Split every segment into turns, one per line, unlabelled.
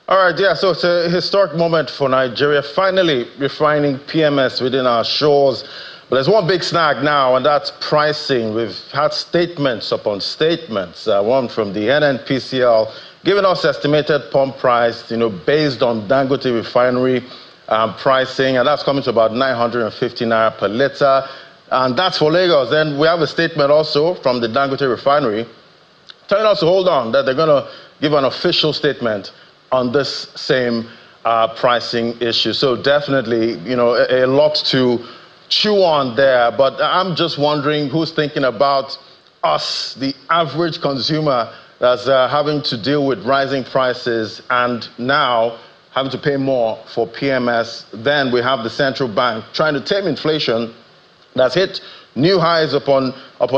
All right, yeah, so it's a historic moment for Nigeria, finally refining PMS within our shores. But there's one big snag now, and that's pricing. We've had statements upon statements, one from the NNPCL giving us estimated pump price, based on Dangote Refinery pricing, and that's coming to about 950 naira per litre. And that's for Lagos. Then we have a statement also from the Dangote Refinery telling us to hold on, that they're going to give an official statement on this same pricing issue. So definitely, a lot to chew on there. But I'm just wondering who's thinking about us, the average consumer, that's having to deal with rising prices and now having to pay more for PMS. Then we have the central bank trying to tame inflation that's hit new highs upon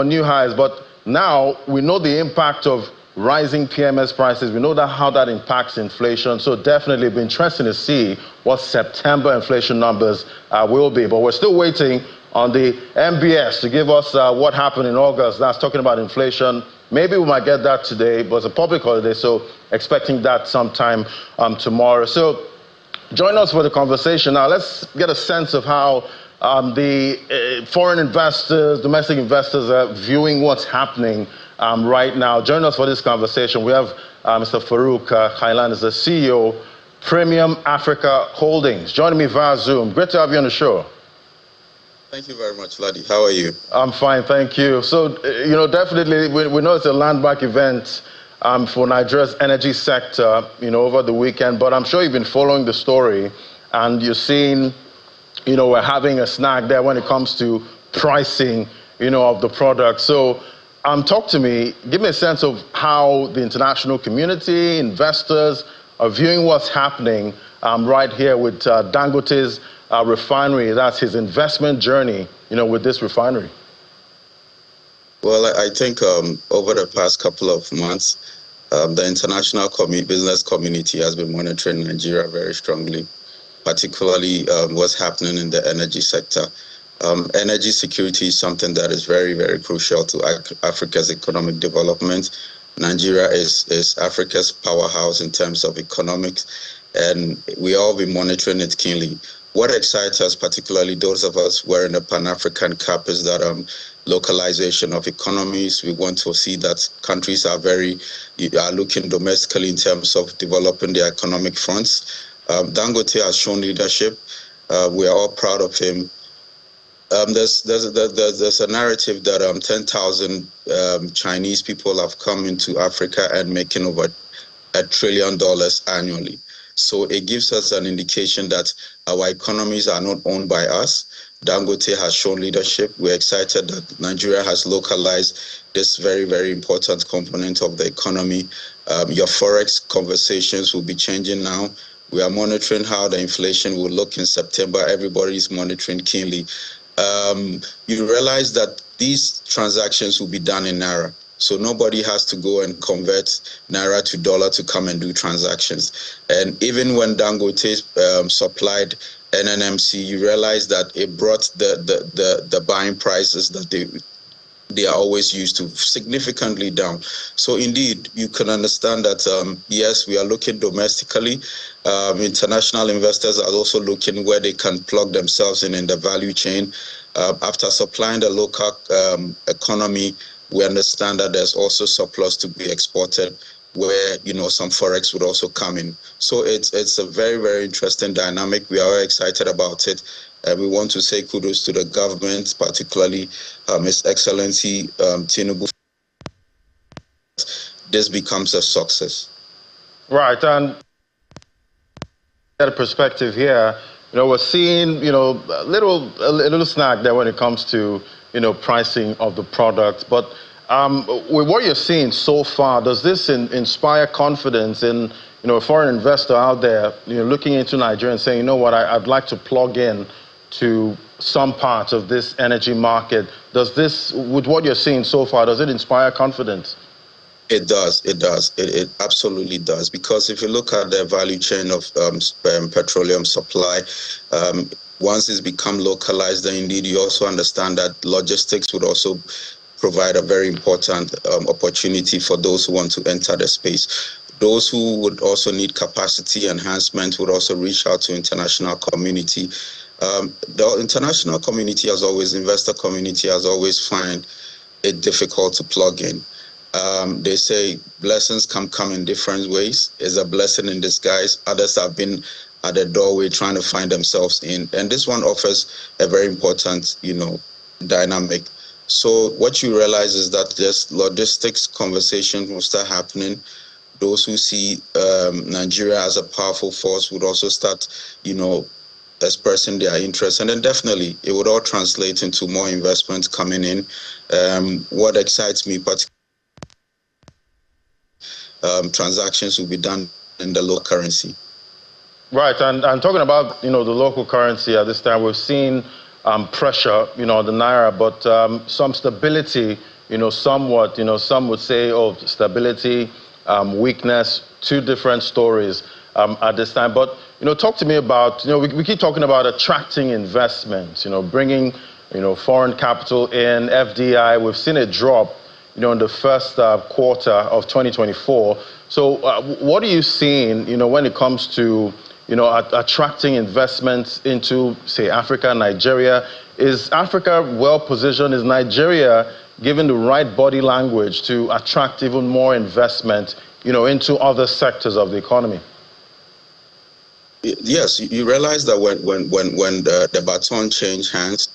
new highs. But now we know the impact of rising PMS prices. We know how that impacts inflation. So definitely it'll be interesting to see what September inflation numbers will be. But we're still waiting on the MBS to give us what happened in August. That's talking about inflation. Maybe we might get that today, but it's a public holiday, so expecting that sometime tomorrow. So join us for the conversation. Now let's get a sense of how the foreign investors, domestic investors are viewing what's happening right now. Join us for this conversation. We have Mr. Farouk Khailan, is the CEO, Premium Africa Holdings, joining me via Zoom. Great to have you on the show.
Thank you very much, Ladi. How are you?
I'm fine, thank you. So, definitely we know it's a landmark event for Nigeria's energy sector, over the weekend, but I'm sure you've been following the story and you've seen, we're having a snag there when it comes to pricing, of the product. So, talk to me, give me a sense of how the international community, investors are viewing what's happening right here with Dangote's refinery. That's his investment journey, with this refinery.
Well, I think over the past couple of months, the international business community has been monitoring Nigeria very strongly, particularly what's happening in the energy sector. Energy security is something that is very, very crucial to Africa's economic development. Nigeria is Africa's powerhouse in terms of economics, and we all been monitoring it keenly. What excites us, particularly those of us wearing the Pan-African cap, is that localization of economies. We want to see that countries are looking domestically in terms of developing their economic fronts. Dangote has shown leadership. We are all proud of him. There's a narrative that 10,000 Chinese people have come into Africa and making over $1 trillion annually. So it gives us an indication that our economies are not owned by us. Dangote has shown leadership. We're excited that Nigeria has localized this very, very important component of the economy. Your Forex conversations will be changing now. We are monitoring how the inflation will look in September. Everybody is monitoring keenly. You realize that these transactions will be done in Naira. So nobody has to go and convert Naira to dollar to come and do transactions. And even when Dangote supplied NNMC, you realize that it brought the buying prices that they are always used to significantly down. So indeed, you can understand that, yes, we are looking domestically. International investors are also looking where they can plug themselves in the value chain. After supplying the local economy, we understand that there's also surplus to be exported where, some Forex would also come in. So it's a very, very interesting dynamic. We are excited about it. We want to say kudos to the government, particularly His Excellency Tinubu. This becomes a success.
Right, and that perspective here, we're seeing, a little snag there when it comes to, pricing of the product. But with what you're seeing so far, does this inspire confidence in, a foreign investor out there, looking into Nigeria and saying, you know what, I'd like to plug in to some part of this energy market? Does this, with what you're seeing so far, does it inspire confidence?
It does. It absolutely does. Because if you look at the value chain of petroleum supply, once it's become localized, then indeed you also understand that logistics would also provide a very important opportunity for those who want to enter the space. Those who would also need capacity enhancement would also reach out to international community. The international community has always, investor community has always find it difficult to plug in. They say blessings can come in different ways. It's a blessing in disguise. Others have been at the doorway trying to find themselves in. And this one offers a very important, dynamic. So what you realize is that this logistics conversation will start happening. Those who see Nigeria as a powerful force would also start, expressing their interest. And then definitely it would all translate into more investments coming in. What excites me particularly, transactions will be done in the local currency.
Right, and talking about, the local currency at this time, we've seen pressure, on the Naira, but some stability, somewhat, some would say, stability, weakness, two different stories at this time. But, talk to me about, we keep talking about attracting investments, bringing, foreign capital in, FDI. We've seen a drop, in the first quarter of 2024. So what are you seeing, when it comes to, attracting investments into, say, Africa, Nigeria? Is Africa well positioned? Is Nigeria given the right body language to attract even more investment, into other sectors of the economy?
Yes, you realize that when the baton changed hands,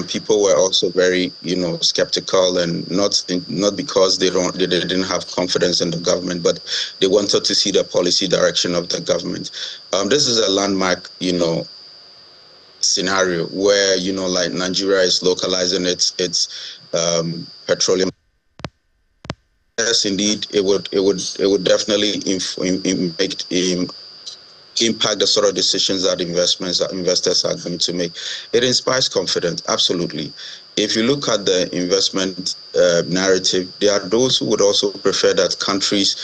people were also very, skeptical, and not because they didn't have confidence in the government, but they wanted to see the policy direction of the government. This is a landmark, scenario where, like Nigeria is localizing its petroleum. Yes, indeed, it would definitely impact the sort of decisions that investors are going to make. It inspires confidence, absolutely. If you look at the investment narrative, there are those who would also prefer that countries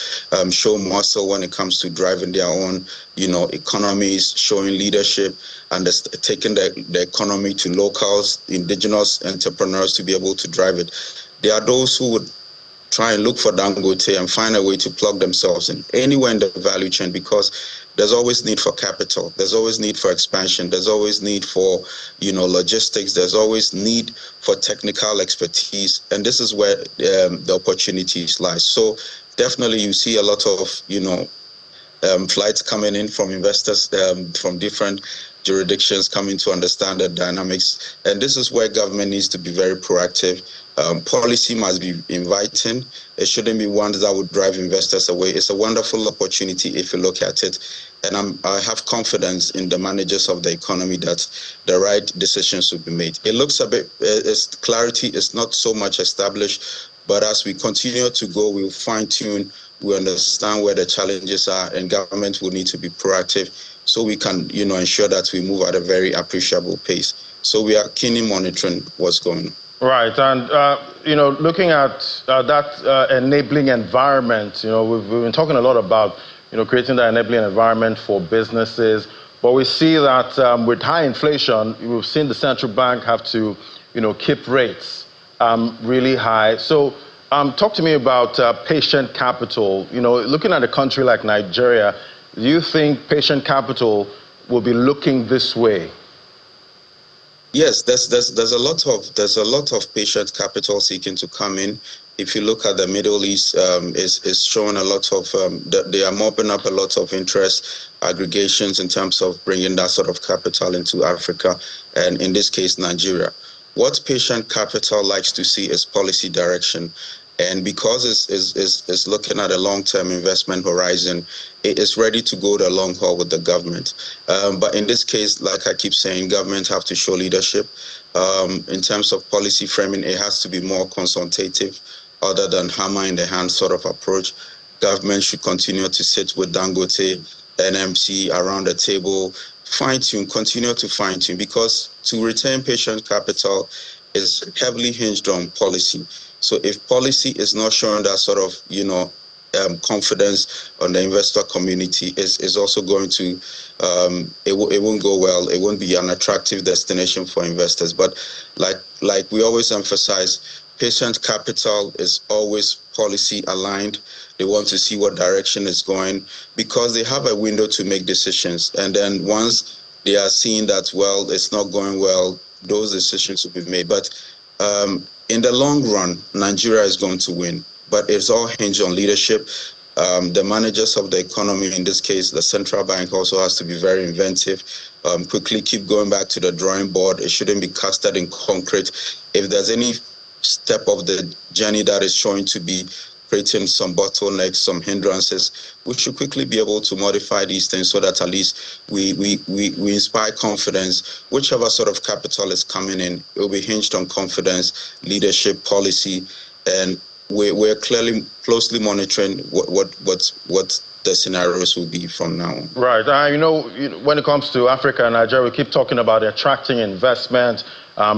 show muscle when it comes to driving their own, economies, showing leadership, and taking the economy to locals, indigenous entrepreneurs to be able to drive it. There are those who would try and look for Dangote and find a way to plug themselves in anywhere in the value chain, because there's always need for capital, there's always need for expansion, there's always need for, logistics, there's always need for technical expertise, and this is where the opportunities lie. So definitely you see a lot of, flights coming in from investors from different jurisdictions coming to understand the dynamics, and this is where government needs to be very proactive. Policy must be inviting. It shouldn't be ones that would drive investors away. It's a wonderful opportunity if you look at it, and I have confidence in the managers of the economy that the right decisions will be made. It looks a bit, clarity is not so much established, but as we continue to go, we'll fine-tune, we understand where the challenges are, and government will need to be proactive so we can, ensure that we move at a very appreciable pace. So we are keenly monitoring what's going on.
Right, and looking at that enabling environment, we've been talking a lot about creating that enabling environment for businesses, but we see that with high inflation, we've seen the central bank have to keep rates really high. So talk to me about patient capital. Looking at a country like Nigeria, do you think patient capital will be looking this way?
Yes, there's a lot of patient capital seeking to come in. If you look at the Middle East, is showing a lot of they are mopping up a lot of interest aggregations in terms of bringing that sort of capital into Africa, and in this case Nigeria. What patient capital likes to see is policy direction. And because it's looking at a long-term investment horizon, it is ready to go the long haul with the government. But in this case, like I keep saying, government have to show leadership. In terms of policy framing, it has to be more consultative, other than hammer in the hand sort of approach. Government should continue to sit with Dangote, NMC around the table, fine-tune, continue to fine-tune, because to retain patient capital is heavily hinged on policy. So if policy is not showing that sort of, confidence on the investor community, is also going to, it won't go well. It won't be an attractive destination for investors. But like we always emphasize, Patient capital is always policy aligned. They want to see what direction it's going because they have a window to make decisions. And then once they are seeing that, well, it's not going well, those decisions will be made. But in the long run, Nigeria is going to win. But it's all hinged on leadership. The managers of the economy, in this case, the central bank, also has to be very inventive. Quickly keep going back to the drawing board. It shouldn't be casted in concrete. If there's any step of the journey that is showing to be creating some bottlenecks, some hindrances, we should quickly be able to modify these things so that at least we inspire confidence. Whichever sort of capital is coming in, it will be hinged on confidence, leadership, policy, and we're closely monitoring what the scenarios will be from now on.
Right. When it comes to Africa and Nigeria, we keep talking about attracting investment,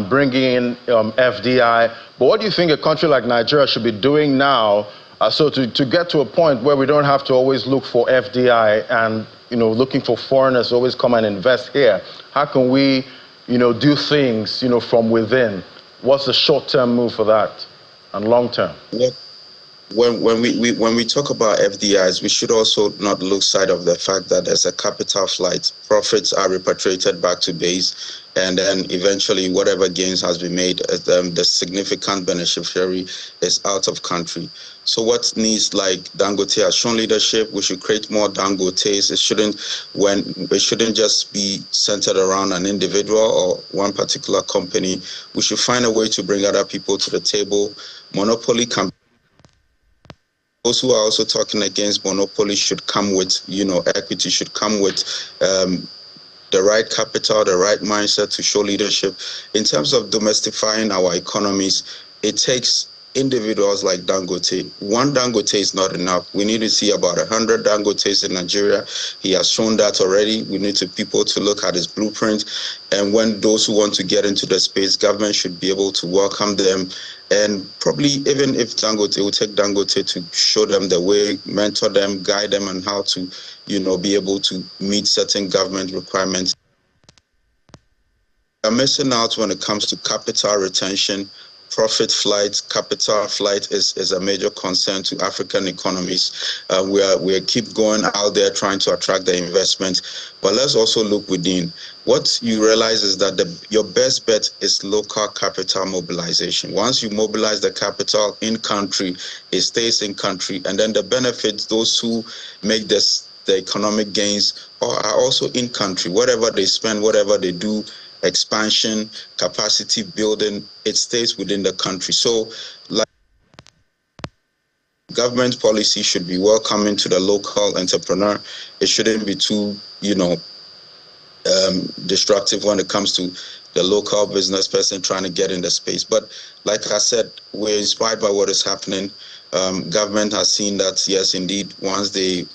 bringing in FDI. But what do you think a country like Nigeria should be doing now so to get to a point where we don't have to always look for FDI and, looking for foreigners to always come and invest here? How can we, do things, from within? What's the short-term move for that and long-term?
Yeah. When we talk about FDIs, we should also not lose sight of the fact that there's a capital flight. Profits are repatriated back to base, and then eventually whatever gains has been made, the significant beneficiary is out of country. So what needs, like Dangote has shown leadership, we should create more Dangotes. It shouldn't just be centered around an individual or one particular company. We should find a way to bring other people to the table. Monopoly can. Those who are also talking against monopoly should come with, equity, should come with the right capital, the right mindset to show leadership. In terms of domestifying our economies, it takes individuals like Dangote. One Dangote is not enough. We need to see about 100 Dangotes in Nigeria. He has shown that already. We need people to look at his blueprint. And when those who want to get into the space, government should be able to welcome them. And probably even if Dangote will take Dangote to show them the way, mentor them, guide them on how to, be able to meet certain government requirements. We're missing out when it comes to capital retention. Profit flight, capital flight is a major concern to African economies. We keep going out there trying to attract the investment, but let's also look within. What you realize is that your best bet is local capital mobilization. Once you mobilize the capital in country, it stays in country, and then the benefits, those who make the economic gains are also in country. Whatever they spend, whatever they do, expansion, capacity building, it stays within the country. So, like, government policy should be welcoming to the local entrepreneur. It shouldn't be too, destructive when it comes to the local business person trying to get in the space. But like I said, we're inspired by what is happening. Government has seen that, yes, indeed, once they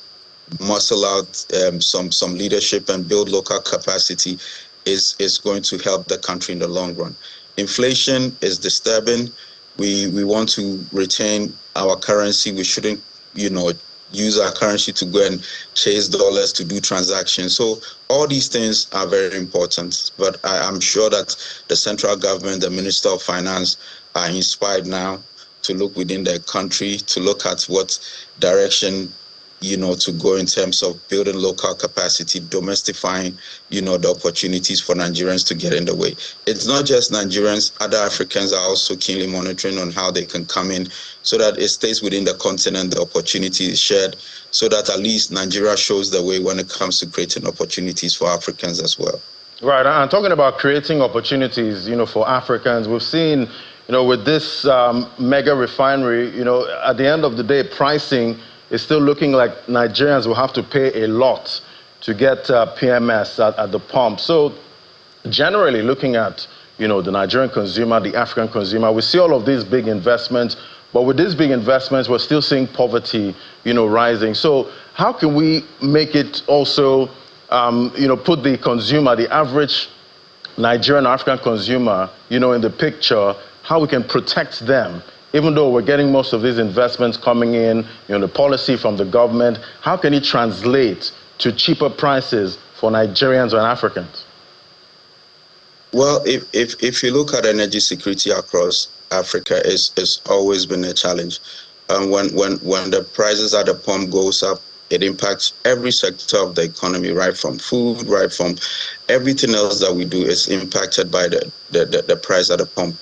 muscle out some leadership and build local capacity, is going to help the country in the long run. Inflation is disturbing. We want to retain our currency. We shouldn't, use our currency to go and chase dollars to do transactions. So all these things are very important. But I'm sure that the central government, the Minister of Finance, are inspired now to look within their country, to look at what direction to go in terms of building local capacity, domestifying, the opportunities for Nigerians to get in the way. It's not just Nigerians, other Africans are also keenly monitoring on how they can come in so that it stays within the continent, the opportunity is shared, so that at least Nigeria shows the way when it comes to creating opportunities for Africans as well.
Right, and talking about creating opportunities, for Africans, we've seen, with this mega refinery, at the end of the day, pricing is still looking like Nigerians will have to pay a lot to get PMS at the pump. So generally looking at, the Nigerian consumer, the African consumer, we see all of these big investments, but with these big investments, we're still seeing poverty, rising. So how can we make it also, put the consumer, the average Nigerian African consumer, in the picture, how we can protect them? Even though we're getting most of these investments coming in, the policy from the government, how can it translate to cheaper prices for Nigerians and Africans?
Well, if you look at energy security across, Africa is always been a challenge. When the prices at the pump goes up, it impacts every sector of the economy, right from food, right from everything else that we do is impacted by the price at the pump.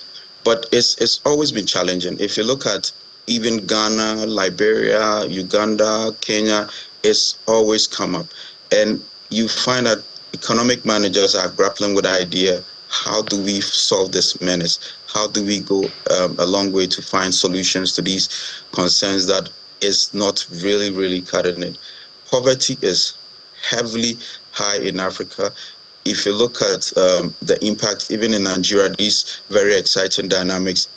But it's always been challenging. If you look at even Ghana, Liberia, Uganda, Kenya, it's always come up. And you find that economic managers are grappling with the idea, how do we solve this menace? How do we go a long way to find solutions to these concerns that is not really cutting it? Poverty is heavily high in Africa. If you look at the impact, even in Nigeria, these very exciting dynamics,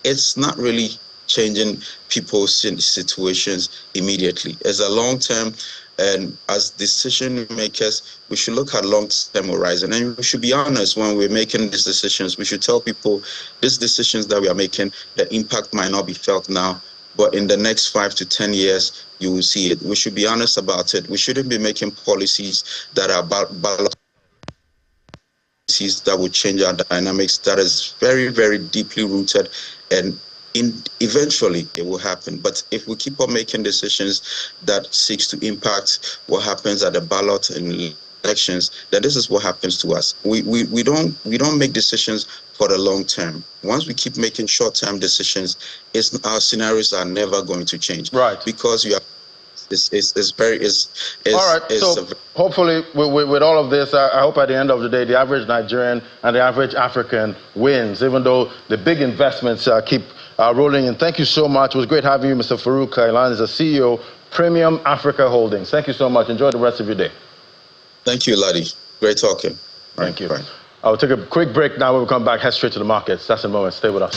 it's not really changing people's situations immediately. It's a long term, and as decision makers, we should look at long-term horizon, and we should be honest when we're making these decisions. We should tell people these decisions that we are making, the impact might not be felt now, but in the next 5 to 10 years, you will see it. We should be honest about it. We shouldn't be making policies that are policies that will change our dynamics. That is very deeply rooted, and eventually it will happen. But if we keep on making decisions that seeks to impact what happens at the ballot and elections, then this is what happens to us. We don't make decisions for the long term. Once we keep making short-term decisions, our scenarios are never going to change.
Right.
Because you are.
All right. So hopefully, with all of this, I hope at the end of the day, the average Nigerian and the average African wins, even though the big investments keep rolling in. Thank you so much. It was great having you, Mr. Farouk Kailan, is the CEO, Premium Africa Holdings. Thank you so much. Enjoy the rest of your day.
Thank you, Laddie. Great talking.
Thank you. Right. I'll take a quick break now. When we come back, head straight to the markets. That's in a moment. Stay with us.